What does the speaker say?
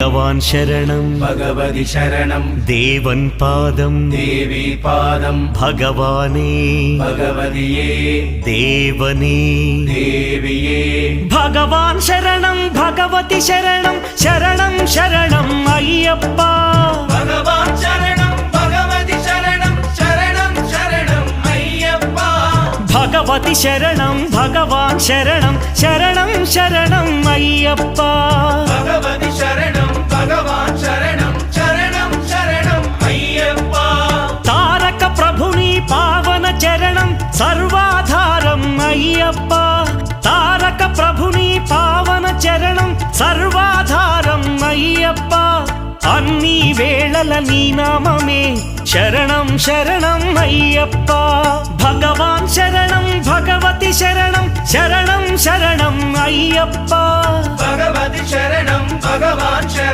ഭഗവാൻ ശരണം ഭഗവതി ശരണം ദേവൻ പാദം ദേവി പാദം ഭഗവാനേ ഭഗവതിയേ ദേവനേ ദേവിയേ ഭഗവാൻ ശരണം ഭഗവതി ശരണം ശരണം ശരണം അയ്യപ്പ ഭഗവാൻ ശരണം ഭഗവതി ശരണം ശരണം ശരണം അയ്യപ്പ ഭഗവതി ശരണം ഭഗവാൻ ശരണം ശരണം ശരണം അയ്യപ്പ ഭഗവതി ശരണം ഭഗവാൻ ശരണം ശരണം ശരണം അയ്യപ്പ താരക ప్రభుని పావన చరణం సర్వాధారం అయ్యప్ప తారక ప్రభుని పావన చరణం సర్వాధారం అయ్యప్ప అన్ని వేళల నీ నామమే శరణం శరణం అయ్యప్ప భగవాన్ శరణం భగవతి శరణం శరణం శరణం అయ్యప్ప భగవతి శరణం భగవాన్ శరణం